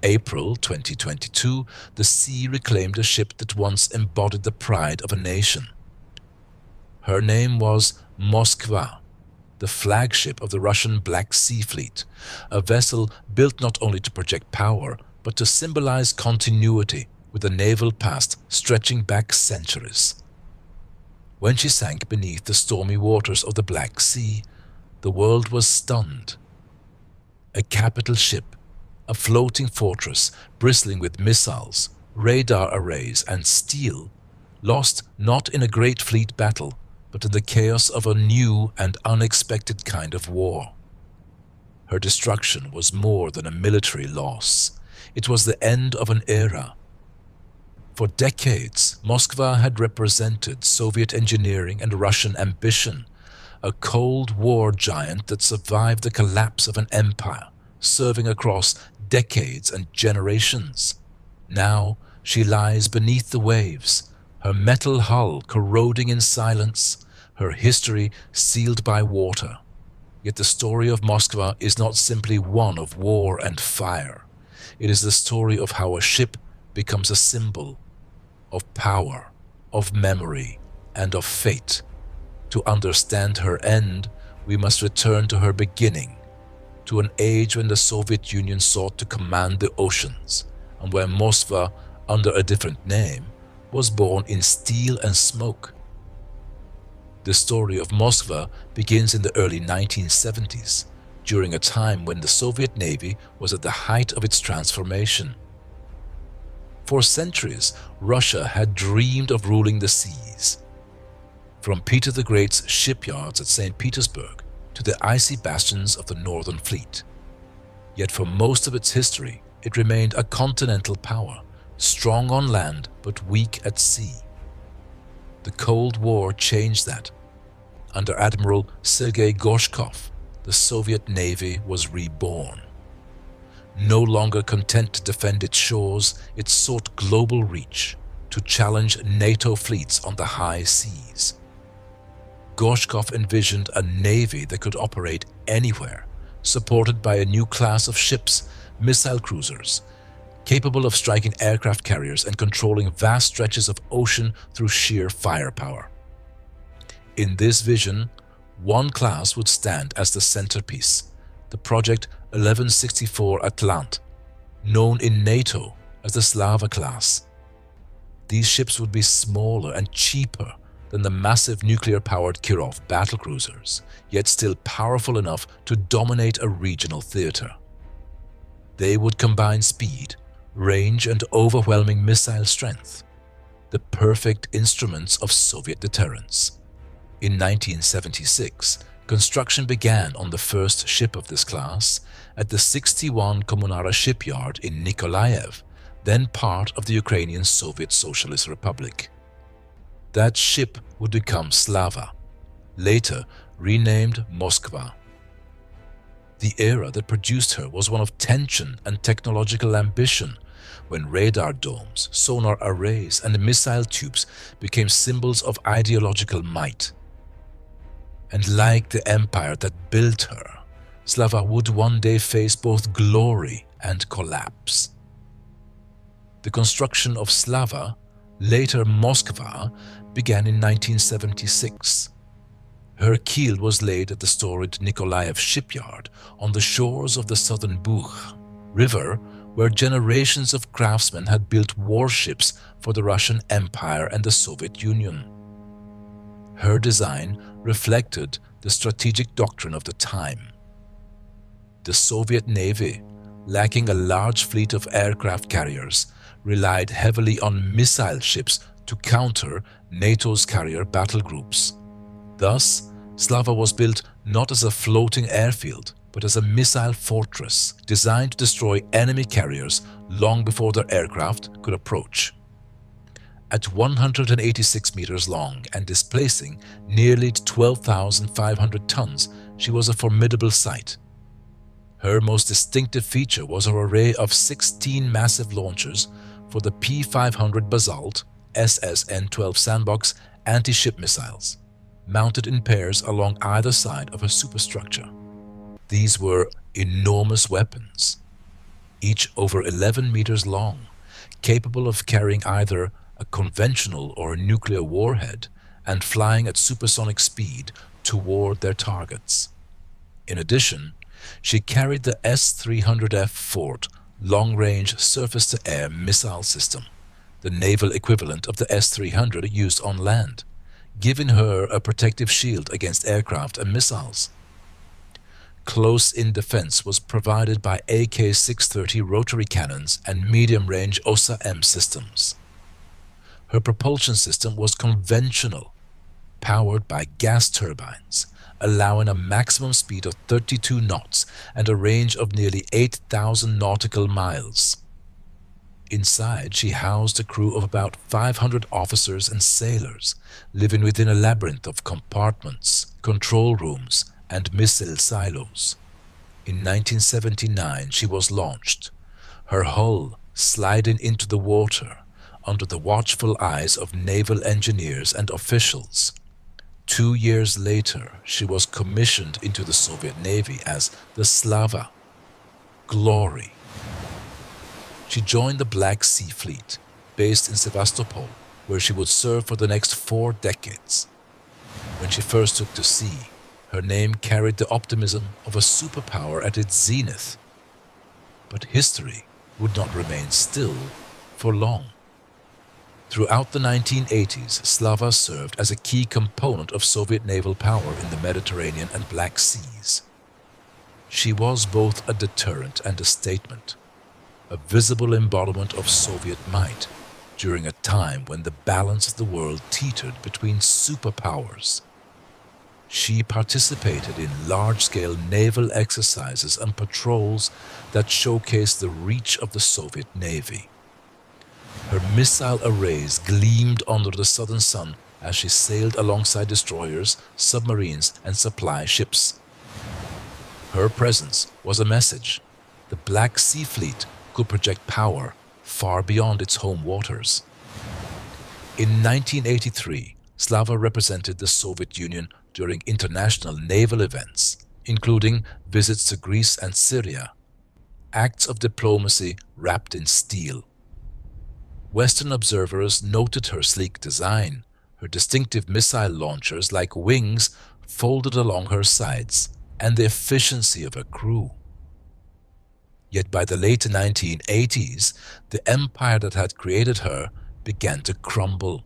April 2022, the sea reclaimed a ship that once embodied the pride of a nation. Her name was Moskva, the flagship of the Russian Black Sea Fleet, a vessel built not only to project power, but to symbolize continuity with a naval past stretching back centuries. When she sank beneath the stormy waters of the Black Sea, the world was stunned. A capital ship, a floating fortress bristling with missiles, radar arrays, and steel, lost not in a great fleet battle, but in the chaos of a new and unexpected kind of war. Her destruction was more than a military loss. It was the end of an era. For decades, Moskva had represented Soviet engineering and Russian ambition, a Cold War giant that survived the collapse of an empire, serving across decades and generations. Now she lies beneath the waves, her metal hull corroding in silence, her history sealed by water. Yet the story of Moskva is not simply one of war and fire. It is the story of how a ship becomes a symbol of power, of memory, and of fate. To understand her end, we must return to her beginning, to an age when the Soviet Union sought to command the oceans, and where Moskva, under a different name, was born in steel and smoke. The story of Moskva begins in the early 1970s, during a time when the Soviet Navy was at the height of its transformation. For centuries, Russia had dreamed of ruling the seas. From Peter the Great's shipyards at St. Petersburg to the icy bastions of the Northern Fleet. Yet for most of its history, it remained a continental power, strong on land but weak at sea. The Cold War changed that. Under Admiral Sergei Gorshkov, the Soviet Navy was reborn. No longer content to defend its shores, it sought global reach to challenge NATO fleets on the high seas. Gorshkov envisioned a navy that could operate anywhere, supported by a new class of ships, missile cruisers, capable of striking aircraft carriers and controlling vast stretches of ocean through sheer firepower. In this vision, one class would stand as the centerpiece, the Project 1164 Atlant, known in NATO as the Slava class. These ships would be smaller and cheaper than the massive nuclear-powered Kirov battlecruisers, yet still powerful enough to dominate a regional theater. They would combine speed, range, and overwhelming missile strength, the perfect instruments of Soviet deterrence. In 1976, construction began on the first ship of this class at the 61 Kommunara shipyard in Nikolaev, then part of the Ukrainian Soviet Socialist Republic. That ship would become Slava, later renamed Moskva. The era that produced her was one of tension and technological ambition, when radar domes, sonar arrays, and missile tubes became symbols of ideological might. And like the empire that built her, Slava would one day face both glory and collapse. The construction of Slava, later Moskva, began in 1976. Her keel was laid at the storied Nikolaev shipyard on the shores of the southern Bugh River, where generations of craftsmen had built warships for the Russian Empire and the Soviet Union. Her design reflected the strategic doctrine of the time. The Soviet Navy, lacking a large fleet of aircraft carriers, relied heavily on missile ships to counter NATO's carrier battle groups. Thus, Slava was built not as a floating airfield, but as a missile fortress designed to destroy enemy carriers long before their aircraft could approach. At 186 meters long and displacing nearly 12,500 tons, she was a formidable sight. Her most distinctive feature was her array of 16 massive launchers for the P-500 Basalt SSN-12 Sandbox anti-ship missiles, mounted in pairs along either side of her superstructure. These were enormous weapons. each over 11 meters long, capable of carrying either a conventional or a nuclear warhead and flying at supersonic speed toward their targets. In addition, she carried the S-300F Fort long-range surface-to-air missile system, the naval equivalent of the S-300 used on land, giving her a protective shield against aircraft and missiles. Close-in defense was provided by AK-630 rotary cannons and medium-range OSA-M systems. Her propulsion system was conventional, powered by gas turbines, allowing a maximum speed of 32 knots and a range of nearly 8,000 nautical miles. Inside, she housed a crew of about 500 officers and sailors, living within a labyrinth of compartments, control rooms, and missile silos. In 1979, she was launched, her hull sliding into the water under the watchful eyes of naval engineers and officials. 2 years later, she was commissioned into the Soviet Navy as the Slava, Glory. She joined the Black Sea Fleet, based in Sevastopol, where she would serve for the next 4 decades. When she first took to sea, her name carried the optimism of a superpower at its zenith. But history would not remain still for long. Throughout the 1980s, Slava served as a key component of Soviet naval power in the Mediterranean and Black Seas. She was both a deterrent and a statement, a visible embodiment of Soviet might during a time when the balance of the world teetered between superpowers. She participated in large-scale naval exercises and patrols that showcased the reach of the Soviet Navy. Her missile arrays gleamed under the southern sun as she sailed alongside destroyers, submarines, and supply ships. Her presence was a message. The Black Sea Fleet could project power far beyond its home waters. In 1983, Slava represented the Soviet Union during international naval events, including visits to Greece and Syria, acts of diplomacy wrapped in steel. Western observers noted her sleek design, her distinctive missile launchers like wings folded along her sides, and the efficiency of her crew. Yet by the late 1980s, the empire that had created her began to crumble.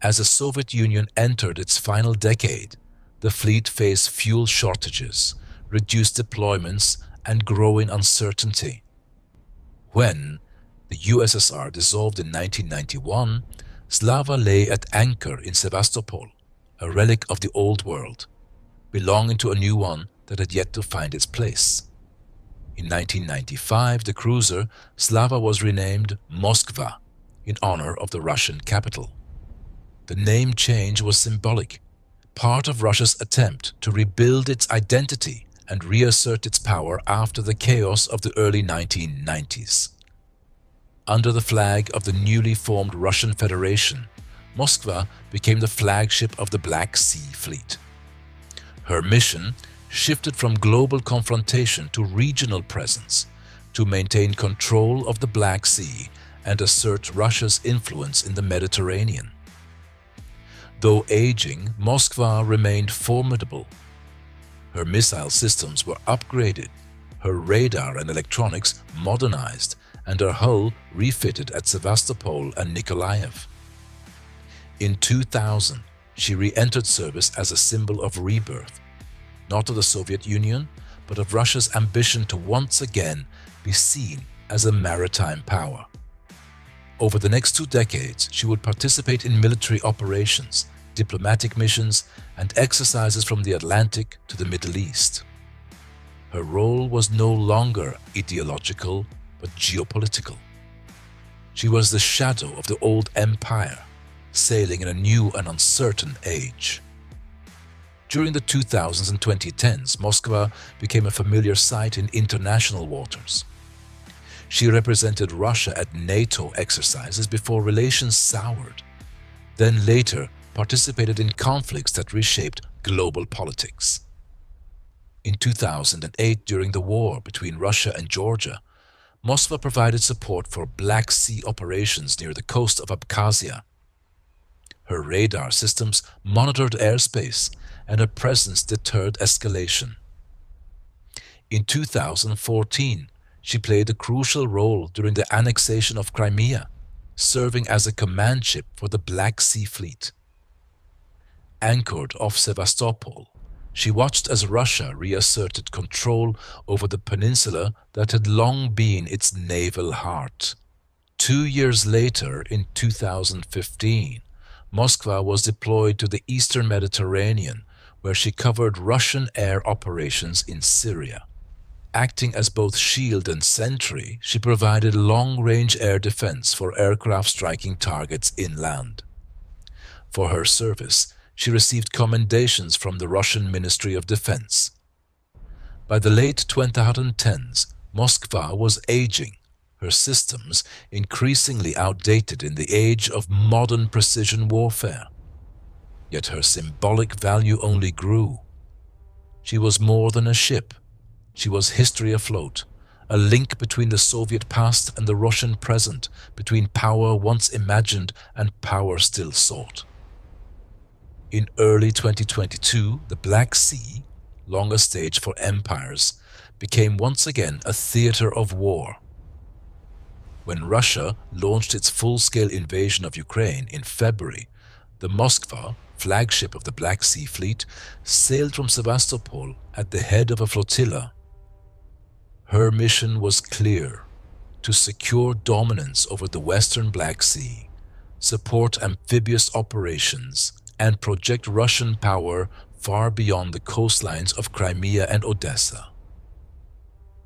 As the Soviet Union entered its final decade, the fleet faced fuel shortages, reduced deployments, and growing uncertainty. When the USSR dissolved in 1991, Slava lay at anchor in Sevastopol, a relic of the old world, belonging to a new one that had yet to find its place. In 1995, the cruiser Slava was renamed Moskva in honor of the Russian capital. The name change was symbolic, part of Russia's attempt to rebuild its identity and reassert its power after the chaos of the early 1990s. Under the flag of the newly formed Russian Federation, Moskva became the flagship of the Black Sea Fleet. Her mission shifted from global confrontation to regional presence, to maintain control of the Black Sea and assert Russia's influence in the Mediterranean. Though aging, Moskva remained formidable. Her missile systems were upgraded, her radar and electronics modernized, and her hull refitted at Sevastopol and Nikolaev. In 2000, she re-entered service as a symbol of rebirth, not of the Soviet Union, but of Russia's ambition to once again be seen as a maritime power. Over the next 2 decades, she would participate in military operations, diplomatic missions, and exercises from the Atlantic to the Middle East. Her role was no longer ideological, but geopolitical. She was the shadow of the old empire, sailing in a new and uncertain age. During the 2000s and 2010s, Moskva became a familiar sight in international waters. She represented Russia at NATO exercises before relations soured, then later participated in conflicts that reshaped global politics. In 2008, during the war between Russia and Georgia, Moskva provided support for Black Sea operations near the coast of Abkhazia. Her radar systems monitored airspace, and her presence deterred escalation. In 2014, she played a crucial role during the annexation of Crimea, serving as a command ship for the Black Sea Fleet. Anchored off Sevastopol, she watched as Russia reasserted control over the peninsula that had long been its naval heart. 2 years later, in 2015, Moskva was deployed to the eastern Mediterranean, where she covered Russian air operations in Syria. Acting as both shield and sentry, she provided long-range air defense for aircraft striking targets inland. For her service, she received commendations from the Russian Ministry of Defense. By the late 2010s, Moskva was aging, her systems increasingly outdated in the age of modern precision warfare. Yet her symbolic value only grew. She was more than a ship. She was history afloat, a link between the Soviet past and the Russian present, between power once imagined and power still sought. In early 2022, the Black Sea, long a stage for empires, became once again a theater of war. When Russia launched its full-scale invasion of Ukraine in February, the Moskva, flagship of the Black Sea Fleet, sailed from Sevastopol at the head of a flotilla. Her mission was clear: to secure dominance over the western Black Sea, support amphibious operations, and project Russian power far beyond the coastlines of Crimea and Odessa.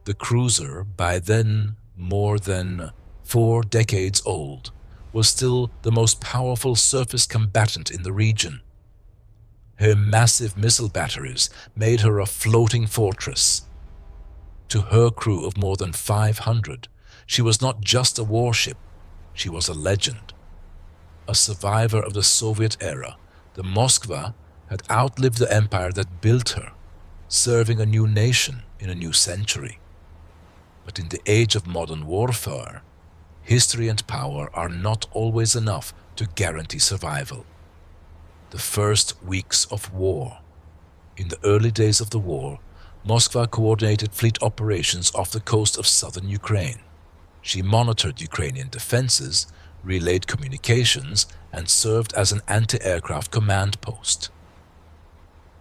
The cruiser, by then more than 4 decades old, was still the most powerful surface combatant in the region. Her massive missile batteries made her a floating fortress. To her crew of more than 500, she was not just a warship, she was a legend. A survivor of the Soviet era, the Moskva had outlived the empire that built her, serving a new nation in a new century. But in the age of modern warfare, history and power are not always enough to guarantee survival. The first weeks of war. In the early days of the war, Moskva coordinated fleet operations off the coast of southern Ukraine. She monitored Ukrainian defenses, relayed communications, and served as an anti-aircraft command post.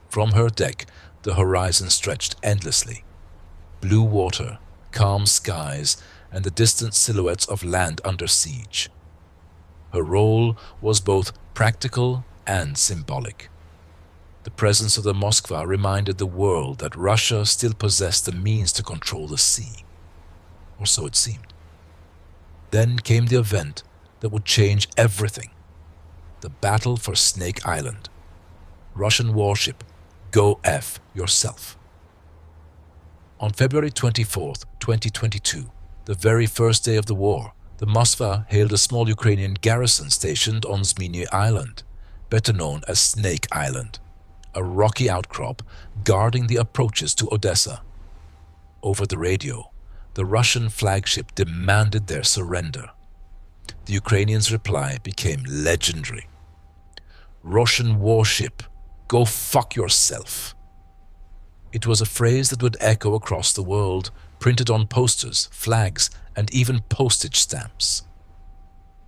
From her deck, the horizon stretched endlessly. Blue water, calm skies, and the distant silhouettes of land under siege. Her role was both practical and symbolic. The presence of the Moskva reminded the world that Russia still possessed the means to control the sea. Or so it seemed. Then came the event that would change everything. The battle for Snake Island. Russian warship, go F yourself. On February 24, 2022, the very first day of the war, the Moskva hailed a small Ukrainian garrison stationed on Zminy Island, better known as Snake Island, a rocky outcrop guarding the approaches to Odessa. Over the radio, the Russian flagship demanded their surrender. The Ukrainians' reply became legendary. "Russian warship, go fuck yourself." It was a phrase that would echo across the world, printed on posters, flags, and even postage stamps.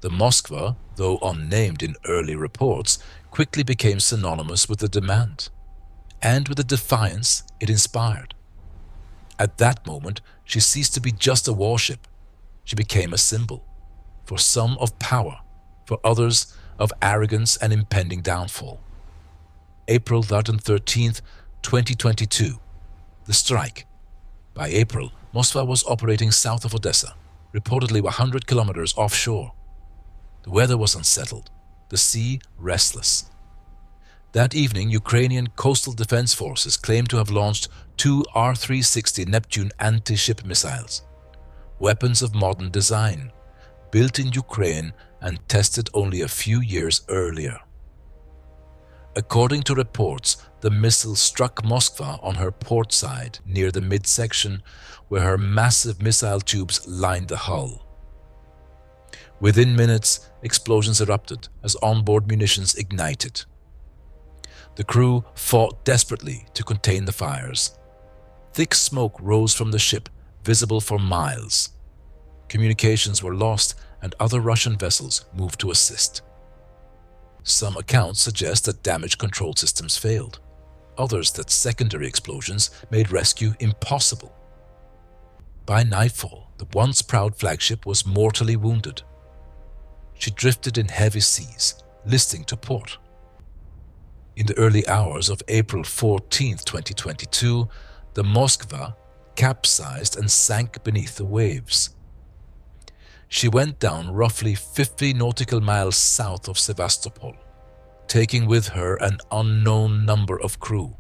The Moskva, though unnamed in early reports, quickly became synonymous with the demand, and with the defiance it inspired. At that moment, she ceased to be just a warship. She became a symbol, for some of power, for others of arrogance and impending downfall. April 13th, 2022. The strike. By April, Moskva was operating south of Odessa, reportedly 100 kilometers offshore. The weather was unsettled, the sea restless. That evening, Ukrainian coastal defense forces claimed to have launched 2 R-360 Neptune anti-ship missiles, weapons of modern design, built in Ukraine and tested only a few years earlier. According to reports, the missile struck Moskva on her port side near the midsection where her massive missile tubes lined the hull. Within minutes, explosions erupted as onboard munitions ignited. The crew fought desperately to contain the fires. Thick smoke rose from the ship, visible for miles. Communications were lost and other Russian vessels moved to assist. Some accounts suggest that damage control systems failed, others that secondary explosions made rescue impossible. By nightfall, the once proud flagship was mortally wounded. She drifted in heavy seas, listing to port. In the early hours of April 14, 2022, the Moskva capsized and sank beneath the waves. She went down roughly 50 nautical miles south of Sevastopol, taking with her an unknown number of crew.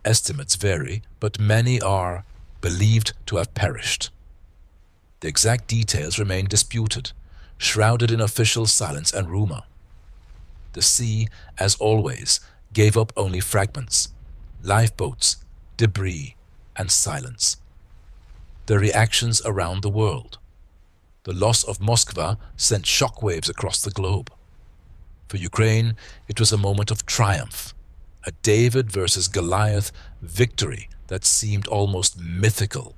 Estimates vary, but many are believed to have perished. The exact details remain disputed, shrouded in official silence and rumor. The sea, as always, gave up only fragments, lifeboats, debris, and silence. The reactions around the world. The loss of Moskva sent shockwaves across the globe. For Ukraine, it was a moment of triumph, a David versus Goliath victory that seemed almost mythical.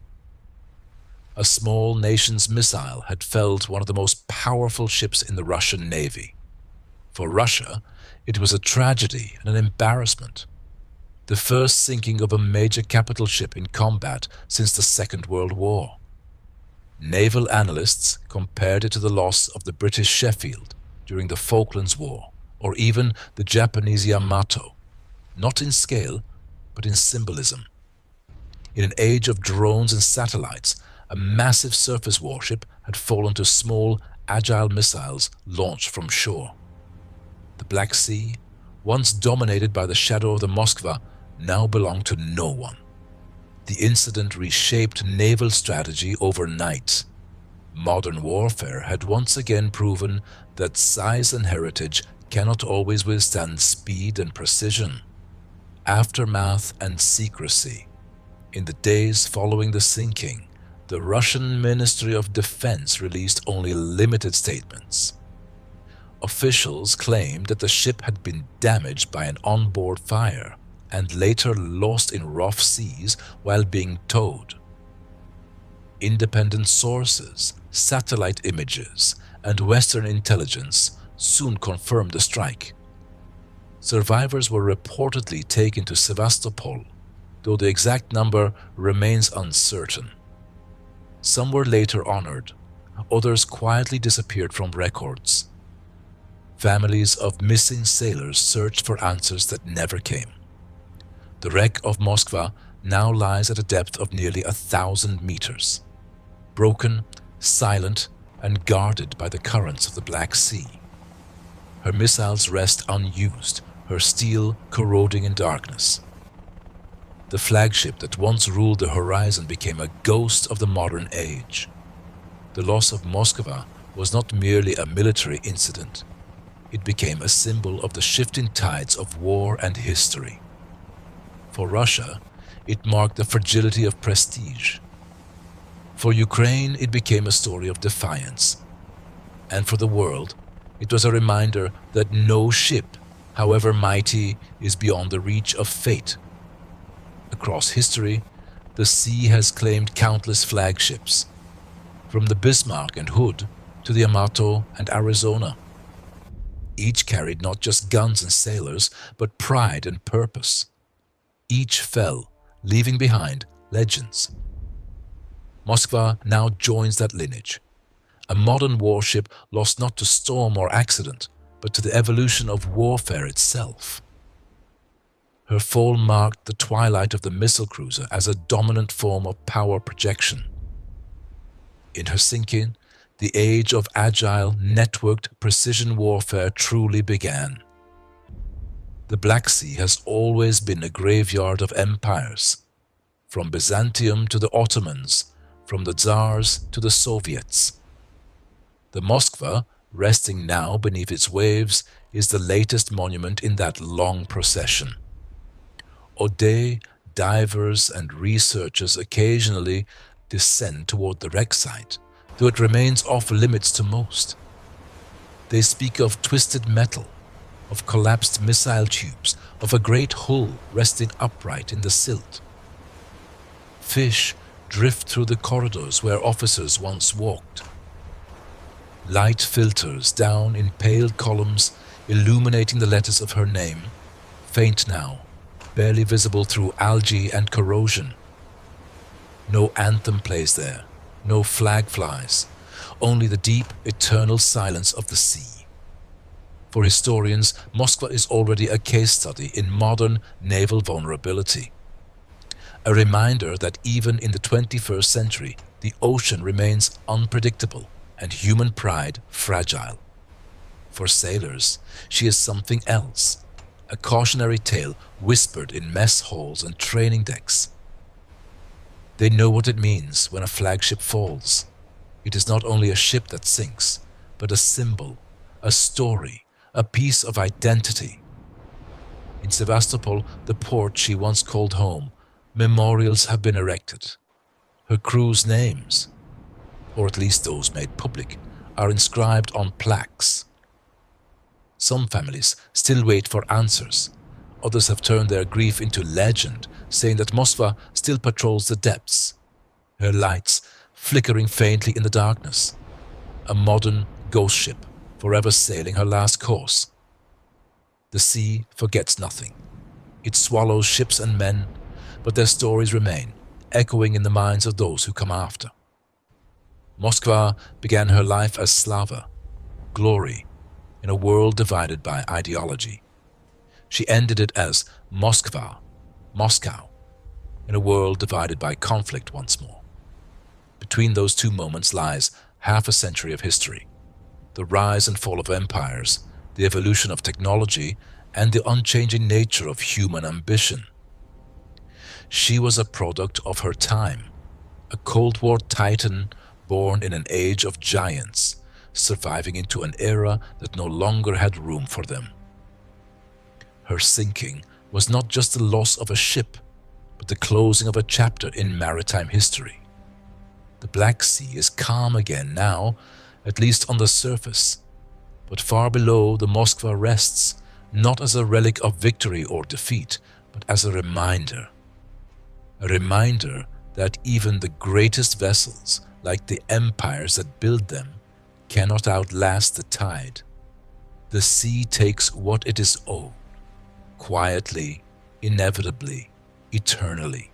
A small nation's missile had felled one of the most powerful ships in the Russian Navy. For Russia, it was a tragedy and an embarrassment. The first sinking of a major capital ship in combat since the Second World War. Naval analysts compared it to the loss of the British Sheffield during the Falklands War, or even the Japanese Yamato, not in scale, but in symbolism. In an age of drones and satellites, a massive surface warship had fallen to small, agile missiles launched from shore. The Black Sea, once dominated by the shadow of the Moskva, now belonged to no one. The incident reshaped naval strategy overnight. Modern warfare had once again proven that size and heritage cannot always withstand speed and precision. Aftermath and secrecy. In the days following the sinking, the Russian Ministry of Defense released only limited statements. Officials claimed that the ship had been damaged by an onboard fire and later lost in rough seas while being towed. Independent sources, satellite images, and Western intelligence soon confirmed the strike. Survivors were reportedly taken to Sevastopol, though the exact number remains uncertain. Some were later honored, others quietly disappeared from records. Families of missing sailors searched for answers that never came. The wreck of Moskva now lies at a depth of nearly 1,000 meters, broken, silent, and guarded by the currents of the Black Sea. Her missiles rest unused, her steel corroding in darkness. The flagship that once ruled the horizon became a ghost of the modern age. The loss of Moskva was not merely a military incident. It became a symbol of the shifting tides of war and history. For Russia, it marked the fragility of prestige. For Ukraine, it became a story of defiance. And for the world, it was a reminder that no ship, however mighty, is beyond the reach of fate. Across history, the sea has claimed countless flagships, from the Bismarck and Hood to the Yamato and Arizona. Each carried not just guns and sailors, but pride and purpose. Each fell, leaving behind legends. Moskva now joins that lineage, a modern warship lost not to storm or accident, but to the evolution of warfare itself. Her fall marked the twilight of the missile cruiser as a dominant form of power projection. In her sinking, the age of agile, networked precision warfare truly began. The Black Sea has always been a graveyard of empires, from Byzantium to the Ottomans, from the Tsars to the Soviets. The Moskva, resting now beneath its waves, is the latest monument in that long procession. O'Day, divers and researchers occasionally descend toward the wreck site, though it remains off limits to most. They speak of twisted metal, of collapsed missile tubes, of a great hull resting upright in the silt. Fish drift through the corridors where officers once walked. Light filters down in pale columns illuminating the letters of her name, faint now, barely visible through algae and corrosion. No anthem plays there, no flag flies, only the deep, eternal silence of the sea. For historians, Moskva is already a case study in modern naval vulnerability. A reminder that even in the 21st century, the ocean remains unpredictable and human pride fragile. For sailors, she is something else, a cautionary tale whispered in mess halls and training decks. They know what it means when a flagship falls. It is not only a ship that sinks, but a symbol, a story, a piece of identity. In Sevastopol, the port she once called home, memorials have been erected. Her crew's names, or at least those made public, are inscribed on plaques. Some families still wait for answers. Others have turned their grief into legend, saying that Moskva still patrols the depths, her lights flickering faintly in the darkness. A modern ghost ship, forever sailing her last course. The sea forgets nothing. It swallows ships and men, but their stories remain, echoing in the minds of those who come after. Moskva began her life as Slava, glory, in a world divided by ideology. She ended it as Moskva, Moscow, in a world divided by conflict once more. Between those two moments lies half a century of history, the rise and fall of empires, the evolution of technology, and the unchanging nature of human ambition. She was a product of her time, a Cold War titan born in an age of giants, surviving into an era that no longer had room for them. Her sinking was not just the loss of a ship, but the closing of a chapter in maritime history. The Black Sea is calm again now, at least on the surface, but far below the Moskva rests, not as a relic of victory or defeat, but as a reminder that even the greatest vessels, like the empires that build them, cannot outlast the tide. The sea takes what it is owed, quietly, inevitably, eternally.